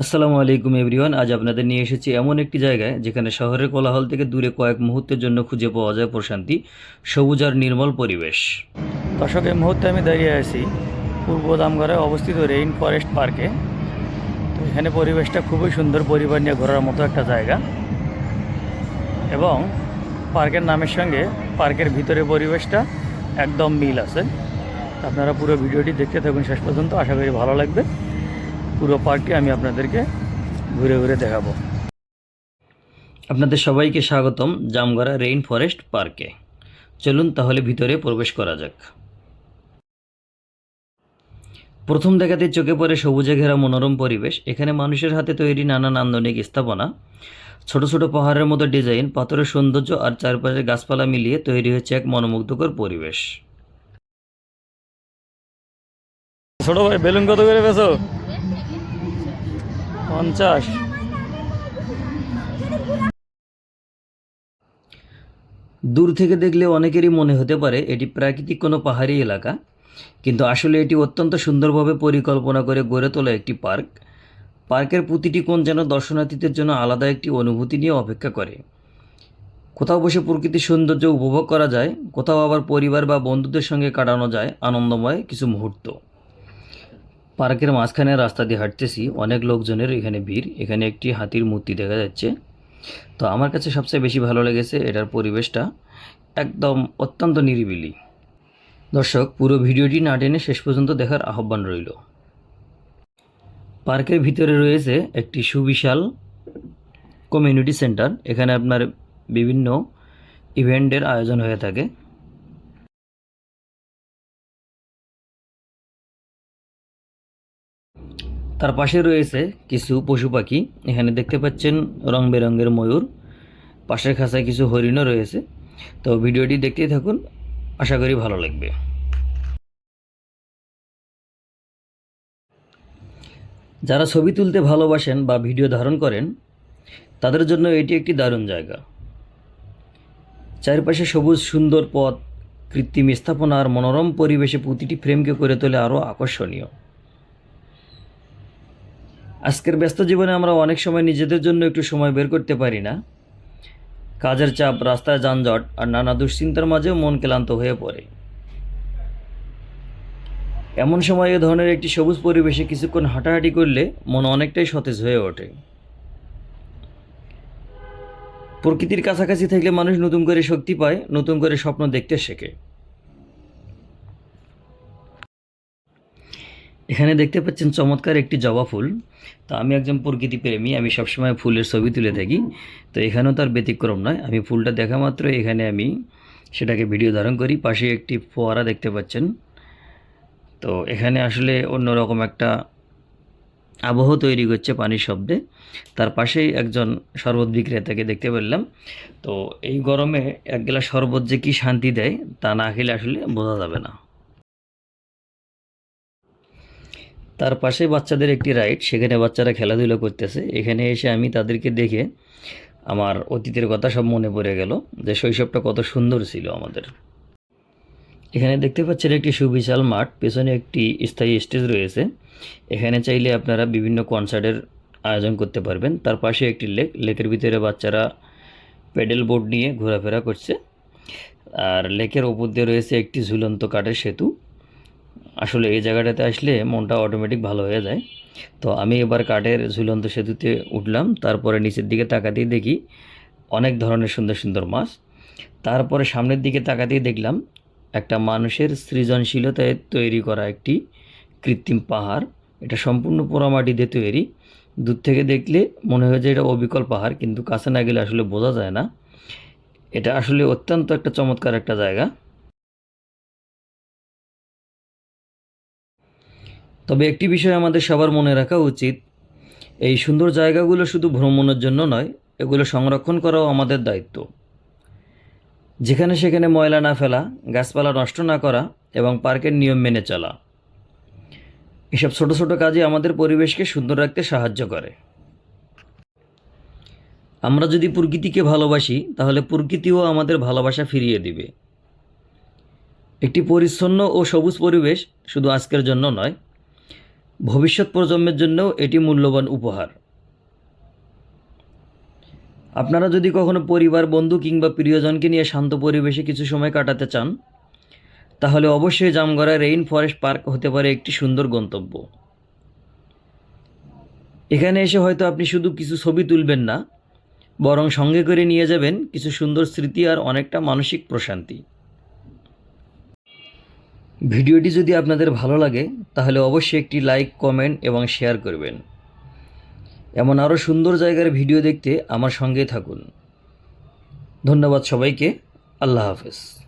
আসসালামু আলাইকুম এভরিওয়ান। আজ আপনাদের নিয়ে এসেছি এমন একটি জায়গায় যেখানে শহরের কোলাহল থেকে দূরে কয়েক মুহূর্তের জন্য খুঁজে পাওয়া যায় প্রশান্তি, সবুজ আর নির্মল পরিবেশ। দর্শক, এই মুহূর্তে আমি দাঁড়িয়ে আছি পূর্ব দামঘরে অবস্থিত রেইন ফরেস্ট পার্কে। তো এখানে পরিবেশটা খুবই সুন্দর, পরিবার নিয়ে ঘোরার মতো একটা জায়গা, এবং পার্কের নামের সঙ্গে পার্কের ভিতরে পরিবেশটা একদম মিল আছে। আপনারা পুরো ভিডিওটি দেখতে থাকুন শেষ পর্যন্ত, আশা করি ভালো লাগবে। পুরো পার্কটি আমি আপনাদেরকে ঘুরে ঘুরে দেখাবো। আপনাদের সবাইকে স্বাগতম জামগড়া রেইন ফরেস্ট পার্কে। চলুন তাহলে ভিতরে প্রবেশ করা যাক। প্রথম দেখাতে চোখে পড়ে সবুজে ঘেরা মনোরম পরিবেশ। এখানে মানুষের হাতে তৈরি নানান নান্দনিক স্থাপনা, ছোট ছোট পাহাড়ের মতো ডিজাইন, পাথরের সৌন্দর্য আর চারপাশে গাছপালা মিলিয়ে তৈরি হয়েছে এক মনোমুগ্ধকর পরিবেশ। ছোট ভাই, বেলুন কত করে বেচো? 50। দূর থেকে দেখলে অনেকেরই মনে হতে পারে এটি প্রাকৃতিক কোনো পাহাড়ি এলাকা, কিন্তু আসলে এটি অত্যন্ত সুন্দরভাবে পরিকল্পনা করে গড়ে তোলা একটি পার্ক। পার্কের প্রতিটি কোণ যেন দর্শনার্থীদের জন্য আলাদা একটি অনুভূতি নিয়ে অপেক্ষা করে। কোথাও বসে প্রকৃতির সৌন্দর্য উপভোগ করা যায়, কোথাও আবার পরিবার বা বন্ধুদের সঙ্গে কাটানো যায় আনন্দময় কিছু মুহূর্ত। পার্কের মাঝখানে রাস্তা দিয়ে হাঁটতেছি, অনেক লোকজনের এখানে ভিড়। এখানে একটি হাতির মূর্তি দেখা যাচ্ছে। তো আমার কাছে সবচেয়ে বেশি ভালো লেগেছে এটার পরিবেশটা, একদম অত্যন্ত নিরিবিলি। দর্শক, পুরো ভিডিওটি না টেনে শেষ পর্যন্ত দেখার আহ্বান রইল। পার্কের ভিতরে রয়েছে একটি সুবিশাল কমিউনিটি সেন্টার। এখানে আপনার বিভিন্ন ইভেন্টের আয়োজন হয়ে থাকে। তার পাশে রয়েছে কিছু পশু পাখি। এখানে দেখতে পাচ্ছেন রং বেরঙের ময়ূর, পাশের খাঁচায় কিছু হরিণও রয়েছে। তো ভিডিওটি দেখতেই থাকুন, আশা করি ভালো লাগবে। যারা ছবি তুলতে ভালোবাসেন বা ভিডিও ধারণ করেন, তাদের জন্য এটি একটি দারুণ জায়গা। চারপাশে সবুজ সুন্দর পথ, কৃত্রিম স্থাপনা আর মনোরম পরিবেশে প্রতিটি ফ্রেমকে করে তোলে আরও আকর্ষণীয়। আজকের ব্যস্ত জীবনে আমরা অনেক সময় নিজেদের জন্য একটু সময় বের করতে পারি না। কাজের চাপ, রাস্তায় যানজট আর নানা দুশ্চিন্তার মাঝেও মন ক্লান্ত হয়ে পড়ে। এমন সময় এ ধরনের একটি সবুজ পরিবেশে কিছুক্ষণ হাঁটাহাঁটি করলে মন অনেকটাই সতেজ হয়ে ওঠে। প্রকৃতির কাছাকাছি থাকলে মানুষ নতুন করে শক্তি পায়, নতুন করে স্বপ্ন দেখতে শেখে। এখানে দেখতে পাচ্ছেন চমৎকার একটি জবা ফুল। তো আমি একজন প্রকৃতি প্রেমী, আমি সবসময় ফুলের ছবি তুলে থাকি। তো এখানেও তার ব্যতিক্রম নয়। আমি ফুলটা দেখা মাত্র এখানে আমি সেটাকে ভিডিও ধারণ করি। পাশে একটি ফোয়ারা দেখতে পাচ্ছেন। তো এখানে আসলে অন্যরকম একটা আবহ তৈরি করছে পানির শব্দে। তার পাশেই একজন শরবত বিক্রেতাকে দেখতে পেলাম। তো এই গরমে এক গ্লাস শরবত যে কী শান্তি দেয়, তা না খেলে আসলে বোঝা যাবে না। তার পাশে বাচ্চাদের একটি রাইড, সেখানে বাচ্চারা খেলাধুলা করতেছে। এখানে এসে আমি তাদেরকে দেখে আমার অতীতের কথা সব মনে পড়ে গেল, যে শৈশবটা কত সুন্দর ছিল আমাদের। এখানে দেখতে পাচ্ছেন একটি সুবিশাল মাঠ, পেছনে একটি স্থায়ী স্টেজ রয়েছে। এখানে চাইলে আপনারা বিভিন্ন কনসার্টের আয়োজন করতে পারবেন। তার পাশে একটি লেকের ভিতরে বাচ্চারা প্যাডেল বোর্ড নিয়ে ঘোরাফেরা করছে। আর লেকের ওপর দিয়ে রয়েছে একটি ঝুলন্ত কাঠের সেতু। আসলে এই জায়গাটাতে আসলে মনটা অটোমেটিক ভালো হয়ে যায়। তো আমি এবার কাঠের ঝুলন্ত সেতুতে উঠলাম। তারপরে নিচের দিকে তাকাতেই দেখি অনেক ধরনের সুন্দর সুন্দর মাছ। তারপরে সামনের দিকে তাকাতেই দেখলাম একটা মানুষের সৃজনশীলতায় তৈরি করা একটি কৃত্রিম পাহাড়। এটা সম্পূর্ণ পোড়ামাটি দিয়ে তৈরি। দূর থেকে দেখলে মনে হয় যে এটা অবিকল পাহাড়, কিন্তু কাছে না গেলে আসলে বোঝা যায় না। এটা আসলে অত্যন্ত একটা চমৎকার একটা জায়গা। তবে একটি বিষয় আমাদের সবার মনে রাখা উচিত, এই সুন্দর জায়গাগুলো শুধু ভ্রমণের জন্য নয়, এগুলো সংরক্ষণ করাও আমাদের দায়িত্ব। যেখানে সেখানে ময়লা না ফেলা, গাছপালা নষ্ট না করা এবং পার্কের নিয়ম মেনে চলা, এসব ছোট ছোট কাজই আমাদের পরিবেশকে সুন্দর রাখতে সাহায্য করে। আমরা যদি প্রকৃতিকে ভালোবাসি, তাহলে প্রকৃতিও আমাদের ভালোবাসা ফিরিয়ে দিবে। একটি পরিচ্ছন্ন ও সবুজ পরিবেশ শুধু আজকের জন্য নয়, ভবিষ্যৎ প্রজন্মের জন্যও এটি মূল্যবান উপহার। আপনারা যদি কখনো পরিবার, বন্ধু কিংবা প্রিয়জনকে নিয়ে শান্ত পরিবেশে কিছু সময় কাটাতে চান, তাহলে অবশ্যই জামগড়া রেইন ফরেস্ট পার্ক হতে পারে একটি সুন্দর গন্তব্য। এখানে এসে হয়তো আপনি শুধু কিছু ছবি তুলবেন না, বরং সঙ্গে করে নিয়ে যাবেন কিছু সুন্দর স্মৃতি আর অনেকটা মানসিক প্রশান্তি। ভিডিওটি যদি আপনাদের ভালো লাগে তাহলে অবশ্যই একটি লাইক, কমেন্ট এবং শেয়ার করবেন। এমন আরও সুন্দর জায়গার ভিডিও দেখতে আমার সঙ্গেই থাকুন। ধন্যবাদ সবাইকে। আল্লাহ হাফেজ।